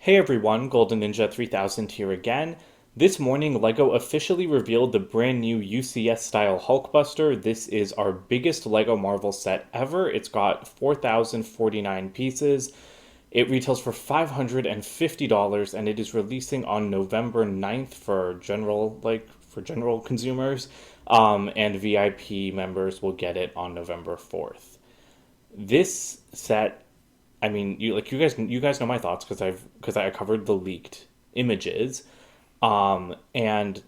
Hey everyone, Golden Ninja 3000 here again. This morning, LEGO officially revealed the brand new UCS style Hulkbuster. This is our biggest LEGO Marvel set ever. It's got 4,049 pieces. It retails for $550 and it is releasing on November 9th for general consumers. And VIP members will get it on November 4th. This set, I mean, you guys know my thoughts because I covered the leaked images, and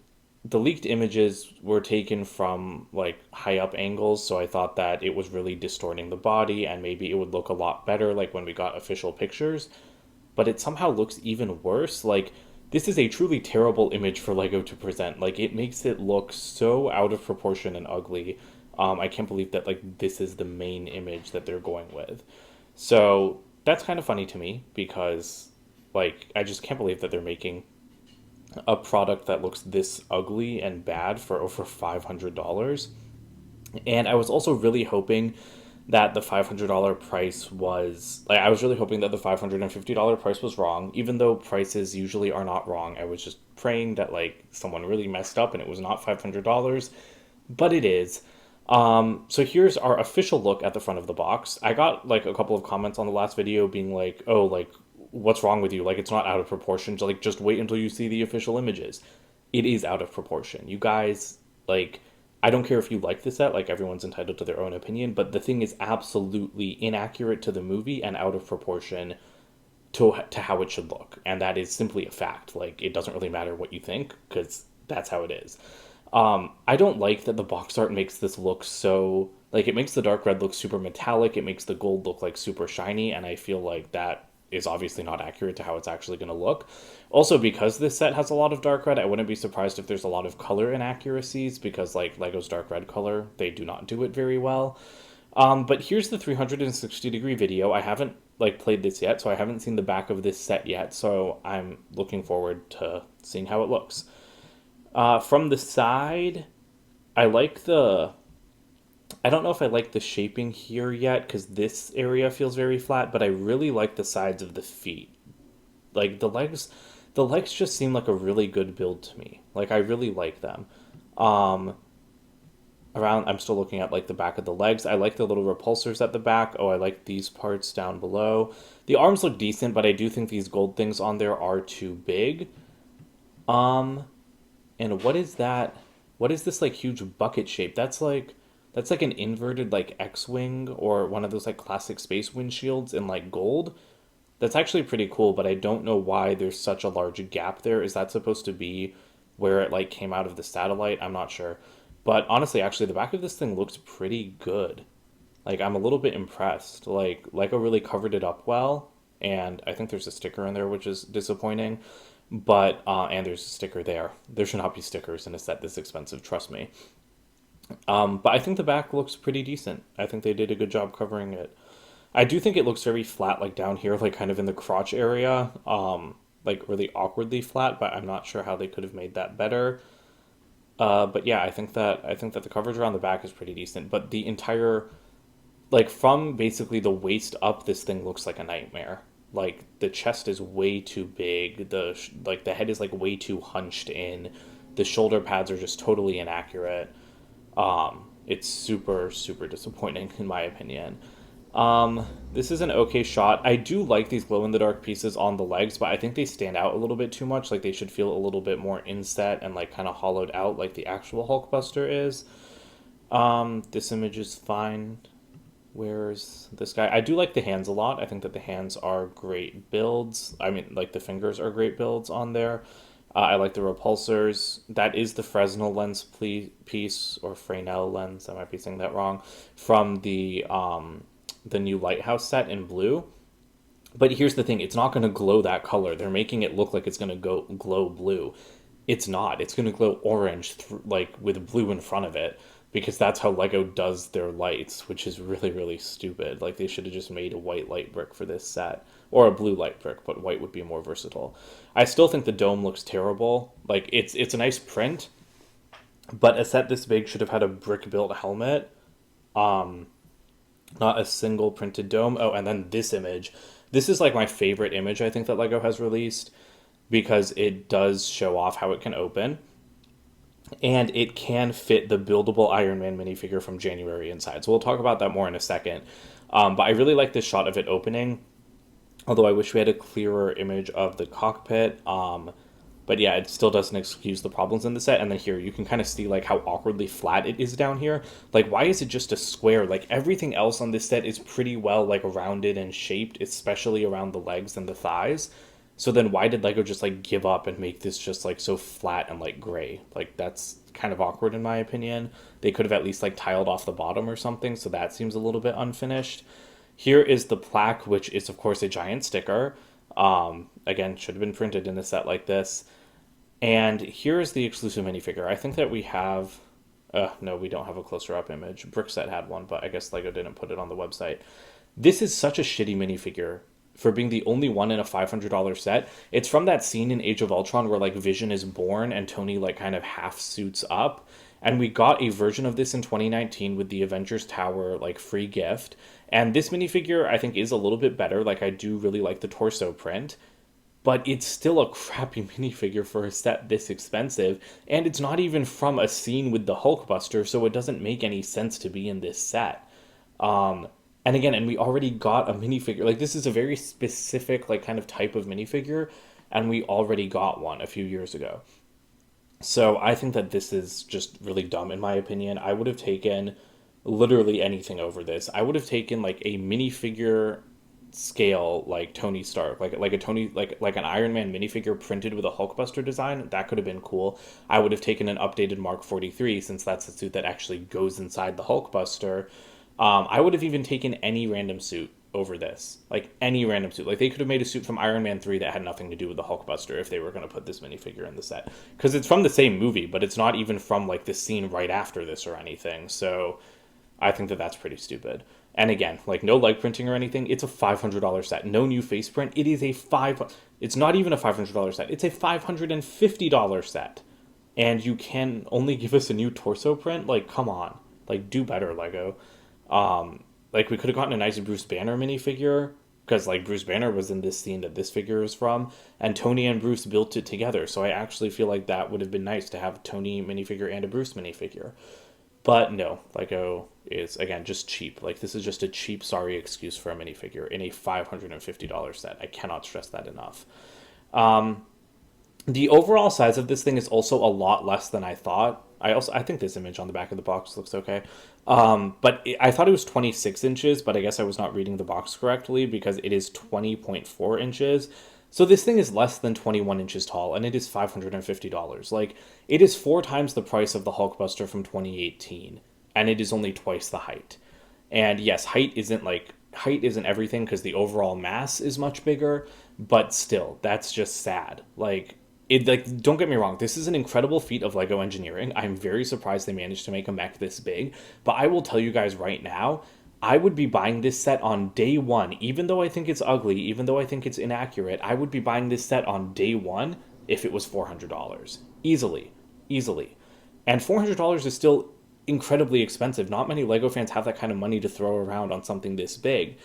the leaked images were taken from like high up angles, so I thought that it was really distorting the body, and maybe it would look a lot better like when we got official pictures. But it somehow looks even worse. Like this is a truly terrible image for Lego to present. Like it makes it look so out of proportion and ugly. I can't believe that like this is the main image that they're going with. So that's kind of funny to me because, like, I just can't believe that they're making a product that looks this ugly and bad for over $500. And I was also really hoping that the $500 price was, like, I was really hoping that the $550 price was wrong, even though prices usually are not wrong. I was just praying that, like, someone really messed up and it was not $500, but it is. So here's our official look at the front of the box. I got like a couple of comments on the last video being like, "Oh, like what's wrong with you? Like it's not out of proportion. Like just wait until you see the official images." It is out of proportion. You guys, like I don't care if you like the set, like everyone's entitled to their own opinion, but the thing is absolutely inaccurate to the movie and out of proportion to how it should look. And that is simply a fact. Like it doesn't really matter what you think because that's how it is. I don't like that the box art makes this look so like it makes the dark red look super metallic. It makes the gold look like super shiny, and I feel like that is obviously not accurate to how it's actually going to look. Also, because this set has a lot of dark red, I wouldn't be surprised if there's a lot of color inaccuracies because like Lego's dark red color, they do not do it very well. But here's the 360-degree video. I haven't like played this yet, so I haven't seen the back of this set yet. So I'm looking forward to seeing how it looks. From the side, I like the. I don't know if I like the shaping here yet because this area feels very flat, but I really like the sides of the feet. Like the legs just seem like a really good build to me. Like I really like them. Um, I'm still looking at like the back of the legs. I like the little repulsors at the back. Oh, I like these parts down below. The arms look decent, but I do think these gold things on there are too big. Um, And what is that? What is this like huge bucket shape? That's like an inverted like X-wing or one of those like classic space windshields in like gold. That's actually pretty cool, but I don't know why there's such a large gap there. Is that supposed to be where it like came out of the satellite? I'm not sure. But honestly, actually the back of this thing looks pretty good. Like I'm a little bit impressed. Like Lego really covered it up well, and I think there's a sticker in there which is disappointing. But and there's a sticker there. There should not be stickers in a set this expensive, trust me. But I think the back looks pretty decent. I think they did a good job covering it. I do think it looks very flat, like down here, like kind of in the crotch area, like really awkwardly flat. But I'm not sure how they could have made that better. But yeah, I think that the coverage around the back is pretty decent. But the entire like from basically the waist up, this thing looks like a nightmare. Like the chest is way too big. Like the head is like way too hunched in. The shoulder pads are just totally inaccurate. It's super disappointing in my opinion. This is an okay shot. I do like these glow in the dark pieces on the legs, but I think they stand out a little bit too much. Like they should feel a little bit more inset and like kind of hollowed out like the actual Hulkbuster is. This image is fine. Where's this guy? I do like the hands a lot. I think that the hands are great builds. I mean, like the fingers are great builds on there. I like the repulsors. That is the Fresnel lens piece or Fresnel lens. I might be saying that wrong. From the new Lighthouse set in blue. But here's the thing: it's not going to glow that color. They're making it look like it's going to go glow blue. It's not. It's going to glow orange, like with blue in front of it, because that's how Lego does their lights, which is really stupid. Like they should have just made a white light brick for this set, or a blue light brick, but white would be more versatile. I still think the dome looks terrible. Like it's a nice print, but a set this big should have had a brick built helmet, not a single printed dome. Oh, and then this image. This is like my favorite image I think that Lego has released because it does show off how it can open and it can fit the buildable Iron Man minifigure from January inside. So we'll talk about that more in a second. But I really like this shot of it opening, although I wish we had a clearer image of the cockpit. But yeah, it still doesn't excuse the problems in the set. And then here, you can kind of see like how awkwardly flat it is down here. Like, why is it just a square? Like, everything else on this set is pretty well like rounded and shaped, especially around the legs and the thighs. So then why did Lego just like give up and make this just like so flat and like gray? Like, that's kind of awkward in my opinion. They could have at least like tiled off the bottom or something, so that seems a little bit unfinished. Here is the plaque, which is of course a giant sticker. Again, should have been printed in a set like this. And here is the exclusive minifigure. I think that we have. No, we don't have a closer up image. Brickset had one, but I guess Lego didn't put it on the website. This is such a shitty minifigure for being the only one in a $500 set. It's from that scene in Age of Ultron where like Vision is born and Tony like kind of half suits up. And we got a version of this in 2019 with the Avengers Tower like free gift. And this minifigure I think is a little bit better. Like I do really like the torso print, but it's still a crappy minifigure for a set this expensive, and it's not even from a scene with the Hulkbuster, so it doesn't make any sense to be in this set. And again, and we already got a minifigure. Like, this is a very specific, like, kind of type of minifigure, and we already got one a few years ago. So I think that this is just really dumb, in my opinion. I would have taken literally anything over this. I would have taken, like, a minifigure scale like Tony Stark, like a Tony like an Iron Man minifigure printed with a Hulkbuster design. That could have been cool. I would have taken an updated Mark 43 since that's the suit that actually goes inside the Hulkbuster. I would have even taken any random suit over this, like any random suit. Like they could have made a suit from Iron Man 3 that had nothing to do with the Hulkbuster if they were going to put this minifigure in the set, because it's from the same movie, but it's not even from like the scene right after this or anything. So I think that that's pretty stupid. And again, like no leg printing or anything. It's a $500 set. No new face print. It is a It's not even a $500 set. It's a $550 set. And you can only give us a new torso print. Like, come on. Like, do better, Lego. Like we could have gotten a nice Bruce Banner minifigure because like Bruce Banner was in this scene that this figure is from, and Tony and Bruce built it together. So I actually feel like that would have been nice to have a Tony minifigure and a Bruce minifigure. But no, Lego is, again, just cheap. Like, this is just a cheap, sorry excuse for a minifigure in a $550 set. I cannot stress that enough. The overall size of this thing is also a lot less than I thought. I think this image on the back of the box looks okay. I thought it was 26 inches, but I guess I was not reading the box correctly because it is 20.4 inches. So this thing is less than 21 inches tall, and it is $550. Like, it is 4 times the price of the Hulkbuster from 2018, and it is only twice the height. And yes, height isn't everything because the overall mass is much bigger, but still, that's just sad. Don't get me wrong, this is an incredible feat of Lego engineering. I'm very surprised they managed to make a mech this big, but I will tell you guys right now, I would be buying this set on day one, even though I think it's ugly, even though I think it's inaccurate. I would be buying this set on day one if it was $400. Easily. Easily. And $400 is still incredibly expensive. Not many Lego fans have that kind of money to throw around on something this big.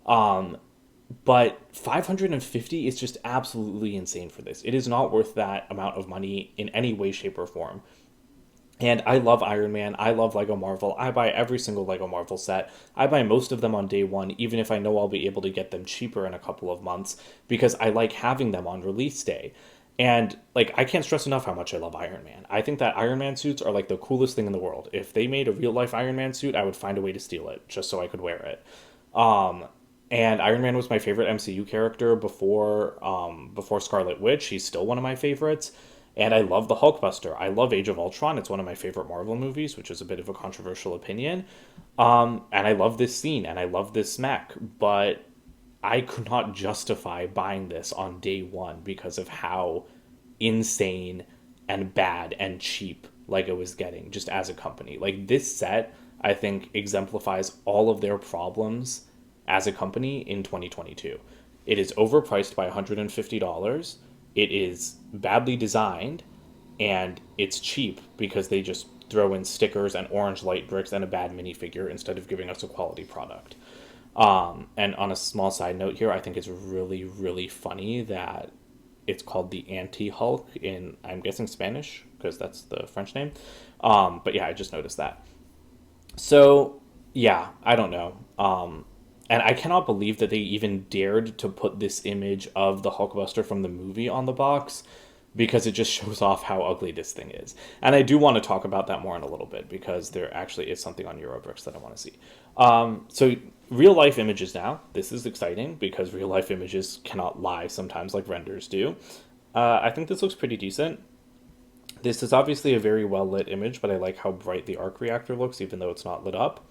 But 550 is just absolutely insane for this. It is not worth that amount of money in any way, shape, or form. And I love Iron Man. I love Lego Marvel. I buy every single Lego Marvel set. I buy most of them on day one, even if I know I'll be able to get them cheaper in a couple of months, because I like having them on release day. And, I can't stress enough how much I love Iron Man. I think that Iron Man suits are, the coolest thing in the world. If they made a real-life Iron Man suit, I would find a way to steal it, just so I could wear it. And Iron Man was my favorite MCU character before Scarlet Witch. He's still one of my favorites. And I love the Hulkbuster. I love Age of Ultron. It's one of my favorite Marvel movies, which is a bit of a controversial opinion. And I love this scene, and I love this mech. But I could not justify buying this on day one because of how insane and bad and cheap Lego is getting, just as a company. This set, I think, exemplifies all of their problems as a company in 2022. It is overpriced by $150. It is badly designed, and it's cheap because they just throw in stickers and orange light bricks and a bad minifigure instead of giving us a quality product. And on a small side note here, I think it's really, really funny that it's called the anti-Hulk in, I'm guessing, Spanish, because that's the French name. But yeah, I just noticed that. So yeah, I don't know. And I cannot believe that they even dared to put this image of the Hulkbuster from the movie on the box, because it just shows off how ugly this thing is. And I do want to talk about that more in a little bit, because there actually is something on Eurobricks that I want to see. So real life images now. This is exciting because real life images cannot lie sometimes like renders do. I think this looks pretty decent. This is obviously a very well lit image, but I like how bright the arc reactor looks, even though it's not lit up.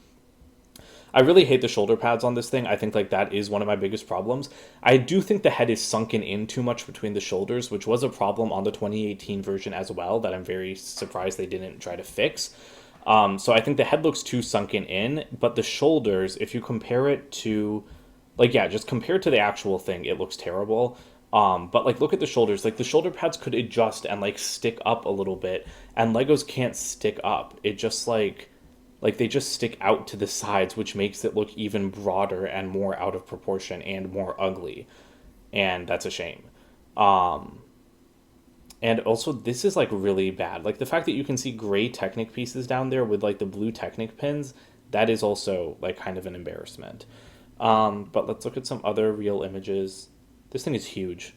I really hate the shoulder pads on this thing. I think like that is one of my biggest problems. I do think the head is sunken in too much between the shoulders, which was a problem on the 2018 version as well that I'm very surprised they didn't try to fix. So I think the head looks too sunken in, but the shoulders, if you compare it to, like, yeah, just compared to the actual thing, it looks terrible. But like, look at the shoulders. Like, the shoulder pads could adjust and like stick up a little bit, and Legos can't stick up. It just like they just stick out to the sides, which makes it look even broader and more out of proportion and more ugly. And that's a shame. And also, this is like really bad. Like the fact that you can see gray Technic pieces down there with like the blue Technic pins, that is also like kind of an embarrassment. But let's look at some other real images. This thing is huge.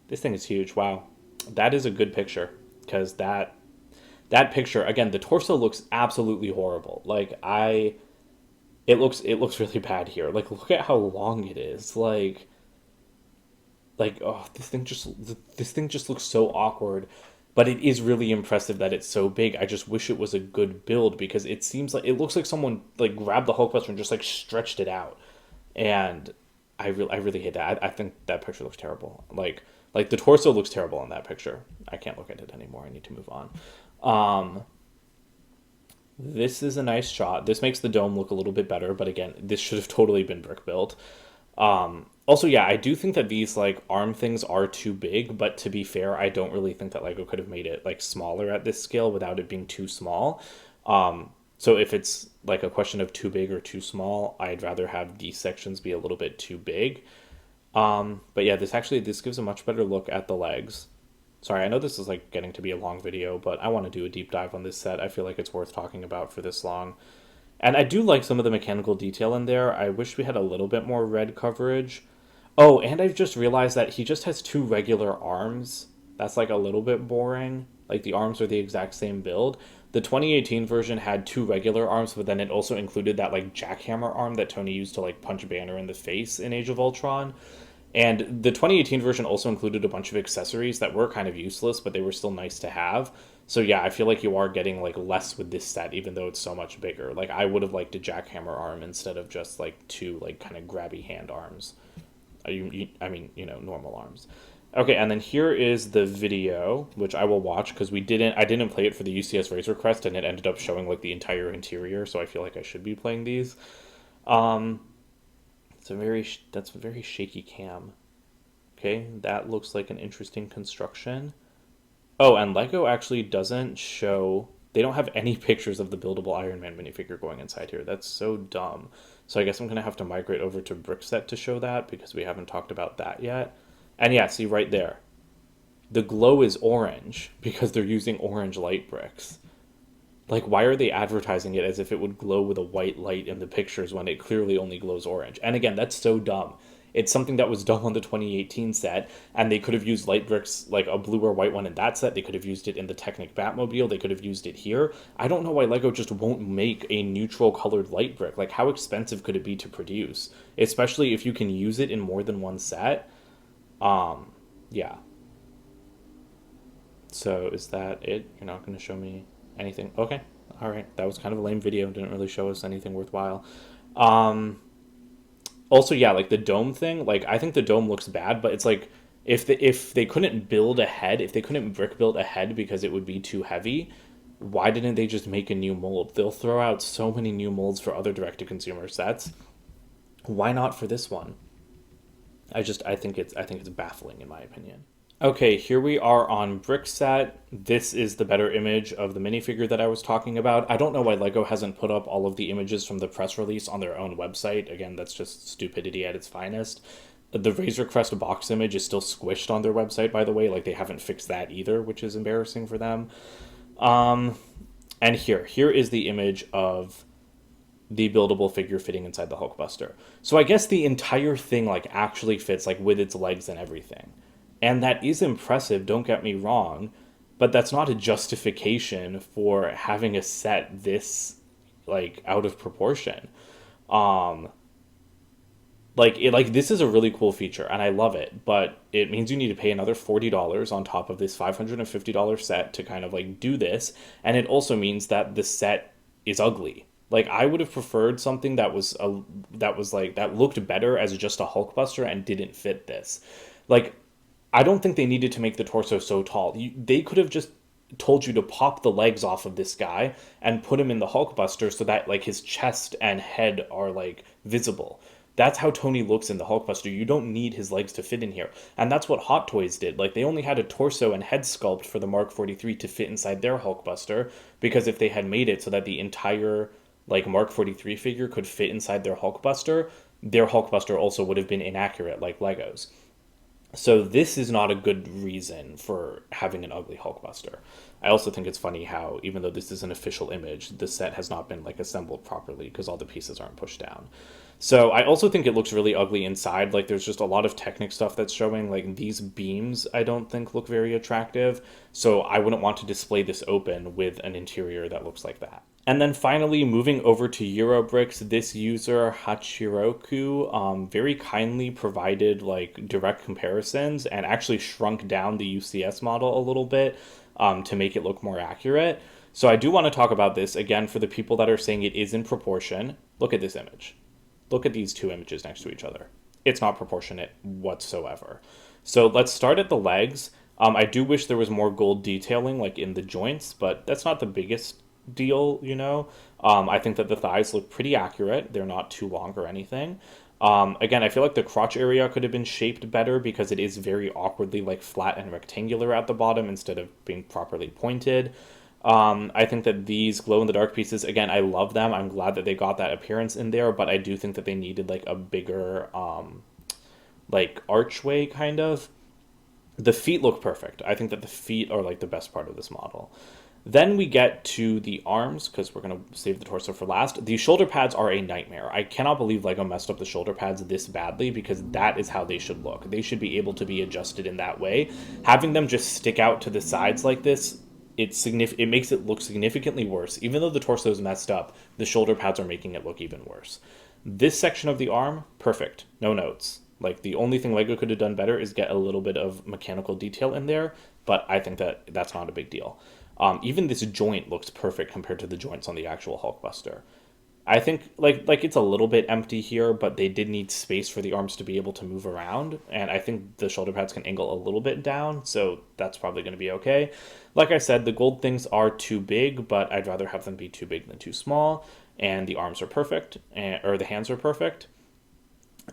This thing is huge. Wow. That is a good picture, because that picture, again, the torso looks absolutely horrible. It looks really bad here. Like, look at how long it is. Oh, this thing just looks so awkward. But it is really impressive that it's so big. I just wish it was a good build, because it seems like it looks like someone like grabbed the Hulkbuster and just like stretched it out. And I really hate that. I think that picture looks terrible. Like the torso looks terrible in that picture. I can't look at it anymore. I need to move on. Um, this is a nice shot. This makes the dome look a little bit better, but again, this should have totally been brick built. Also, yeah, I do think that these like arm things are too big, but to be fair, I don't really think that Lego could have made it like smaller at this scale without it being too small. So if it's like a question of too big or too small, I'd rather have these sections be a little bit too big. But yeah, this gives a much better look at the legs. Sorry, I know this is like getting to be a long video, but I want to do a deep dive on this set. I feel like it's worth talking about for this long. And I do like some of the mechanical detail in there. I wish we had a little bit more red coverage. Oh, and I've just realized that he just has two regular arms. That's like a little bit boring. Like the arms are the exact same build. The 2018 version had two regular arms, but then it also included that like jackhammer arm that Tony used to like punch Banner in the face in Age of Ultron. And the 2018 version also included a bunch of accessories that were kind of useless, but they were still nice to have. So yeah, I feel like you are getting like less with this set, even though it's so much bigger. Like I would have liked a jackhammer arm instead of just like two like kind of grabby hand arms. I mean, normal arms. Okay, and then here is the video, which I will watch because I didn't play it for the UCS Razor Crest, and it ended up showing like the entire interior, so I feel like I should be playing these. Um, that's a very shaky cam. Okay, that looks like an interesting construction. Oh, and Lego actually doesn't show. They don't have any pictures of the buildable Iron Man minifigure going inside here. That's so dumb. So I guess I'm gonna have to migrate over to Brickset to show that, because we haven't talked about that yet. And yeah, see right there. The glow is orange because they're using orange light bricks. Like, why are they advertising it as if it would glow with a white light in the pictures when it clearly only glows orange? And again, that's so dumb. It's something that was done on the 2018 set, and they could have used light bricks, like a blue or white one in that set. They could have used it in the Technic Batmobile. They could have used it here. I don't know why Lego just won't make a neutral colored light brick. Like, how expensive could it be to produce? Especially if you can use it in more than one set. Yeah. So is that it? You're not going to show me anything? Okay. All right. That was kind of a lame video. Didn't really show us anything worthwhile. Um, Also, yeah, like the dome thing, like I think the dome looks bad, but it's like if they couldn't build a head, if they couldn't brick build a head because it would be too heavy, why didn't they just make a new mold? They'll throw out so many new molds for other direct to consumer sets. Why not for this one? I think it's baffling in my opinion. Okay, here we are on Brickset. This is the better image of the minifigure that I was talking about. I don't know why LEGO hasn't put up all of the images from the press release on their own website. Again, that's just stupidity at its finest. The Razor Crest box image is still squished on their website, by the way. Like, they haven't fixed that either, which is embarrassing for them. And here is the image of the buildable figure fitting inside the Hulkbuster. So I guess the entire thing like actually fits like with its legs and everything. And that is impressive, don't get me wrong, but that's not a justification for having a set this like out of proportion. Um like this is a really cool feature and I love it, but it means you need to pay another $40 on top of this $550 set to kind of like do this, and it also means that the set is ugly. Like I would have preferred something that looked better as just a Hulkbuster and didn't fit this. Like I don't think they needed to make the torso so tall. They could have just told you to pop the legs off of this guy and put him in the Hulkbuster so that like his chest and head are like visible. That's how Tony looks in the Hulkbuster. You don't need his legs to fit in here. And that's what Hot Toys did. Like they only had a torso and head sculpt for the Mark 43 to fit inside their Hulkbuster, because if they had made it so that the entire like Mark 43 figure could fit inside their Hulkbuster also would have been inaccurate like Legos. So this is not a good reason for having an ugly Hulkbuster. I also think it's funny how, even though this is an official image, the set has not been like assembled properly because all the pieces aren't pushed down. So I also think it looks really ugly inside. Like there's just a lot of Technic stuff that's showing. Like these beams I don't think look very attractive. So I wouldn't want to display this open with an interior that looks like that. And then finally, moving over to Eurobricks, this user Hachiroku very kindly provided like direct comparisons and actually shrunk down the UCS model a little bit to make it look more accurate. So I do want to talk about this again for the people that are saying it is in proportion. Look at this image. Look at these two images next to each other. It's not proportionate whatsoever. So let's start at the legs. I do wish there was more gold detailing like in the joints, but that's not the biggest deal, you know. I think that the thighs look pretty accurate. They're not too long or anything. Again, I feel like the crotch area could have been shaped better because it is very awkwardly like flat and rectangular at the bottom instead of being properly pointed. I think that these glow in the dark pieces, again, I love them. I'm glad that they got that appearance in there, but I do think that they needed like a bigger like archway kind of. The feet look perfect. I think that the feet are like the best part of this model. Then we get to the arms, because we're going to save the torso for last. The shoulder pads are a nightmare. I cannot believe LEGO messed up the shoulder pads this badly, because that is how they should look. They should be able to be adjusted in that way. Having them just stick out to the sides like this, it makes it look significantly worse. Even though the torso is messed up, the shoulder pads are making it look even worse. This section of the arm, perfect. No notes. Like, the only thing LEGO could have done better is get a little bit of mechanical detail in there, but I think that that's not a big deal. Even this joint looks perfect compared to the joints on the actual Hulkbuster. I think like it's a little bit empty here, but they did need space for the arms to be able to move around, and I think the shoulder pads can angle a little bit down, so that's probably going to be okay. Like I said, the gold things are too big, but I'd rather have them be too big than too small, and the arms are perfect, or the hands are perfect.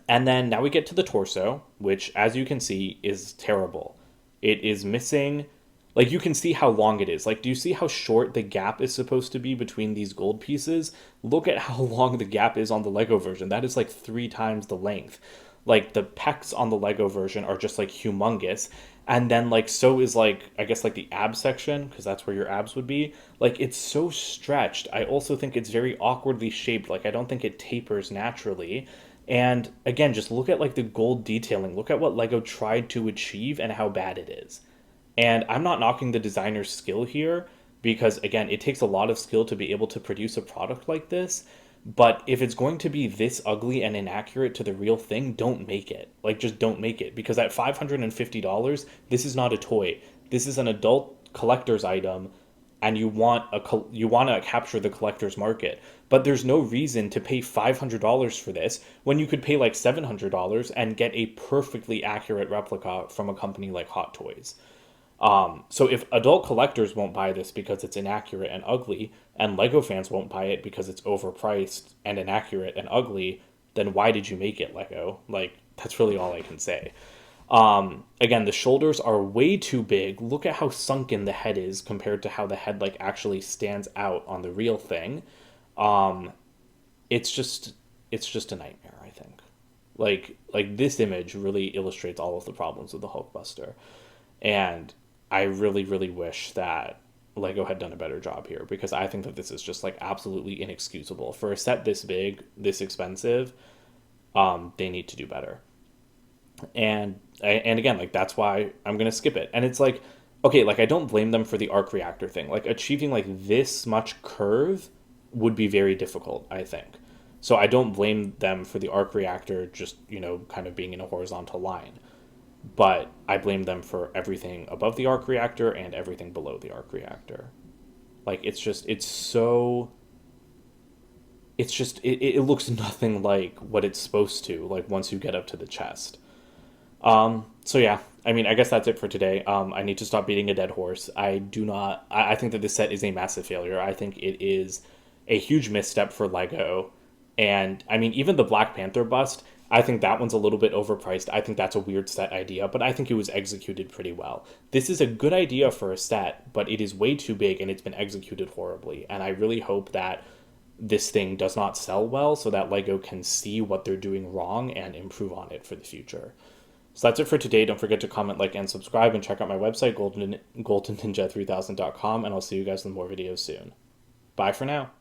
And then now we get to the torso, which, as you can see, is terrible. It is missing, like, you can see how long it is. Like, do you see how short the gap is supposed to be between these gold pieces? Look at how long the gap is on the Lego version. That is like 3 times the length. Like, the pecs on the Lego version are just like humongous. And then, like, so is like, I guess, like the ab section, because that's where your abs would be. Like, it's so stretched. I also think it's very awkwardly shaped. Like, I don't think it tapers naturally. And again, just look at like the gold detailing. Look at what Lego tried to achieve and how bad it is. And I'm not knocking the designer's skill here, because again, it takes a lot of skill to be able to produce a product like this. But if it's going to be this ugly and inaccurate to the real thing, don't make it. Like, just don't make it. Because at $550, this is not a toy. This is an adult collector's item, and you want to capture the collector's market. But there's no reason to pay $500 for this when you could pay like $700 and get a perfectly accurate replica from a company like Hot Toys. So if adult collectors won't buy this because it's inaccurate and ugly, and Lego fans won't buy it because it's overpriced and inaccurate and ugly, then why did you make it, Lego? Like, that's really all I can say. Again, the shoulders are way too big. Look at how sunken the head is compared to how the head like actually stands out on the real thing. Um, it's just it's just a nightmare, I think. Like this image really illustrates all of the problems with the Hulkbuster. And I really, really wish that Lego had done a better job here because I think that this is just like absolutely inexcusable. For a set this big, this expensive, they need to do better. And again, like that's why I'm gonna skip it. And it's like, okay, like I don't blame them for the arc reactor thing. Like achieving like this much curve would be very difficult, I think. So I don't blame them for the arc reactor just, kind of being in a horizontal line. But I blame them for everything above the arc reactor and everything below the arc reactor. Like it looks nothing like what it's supposed to, like once you get up to the chest. So yeah, I mean, I guess that's it for today. I need to stop beating a dead horse. I do not. I think that this set is a massive failure. I think it is a huge misstep for Lego, and I mean, even the Black Panther bust. I think that one's a little bit overpriced. I think that's a weird set idea, but I think it was executed pretty well. This is a good idea for a set, but it is way too big and it's been executed horribly. And I really hope that this thing does not sell well so that Lego can see what they're doing wrong and improve on it for the future. So that's it for today. Don't forget to comment, like, and subscribe, and check out my website, goldenninja3000.com, and I'll see you guys in more videos soon. Bye for now.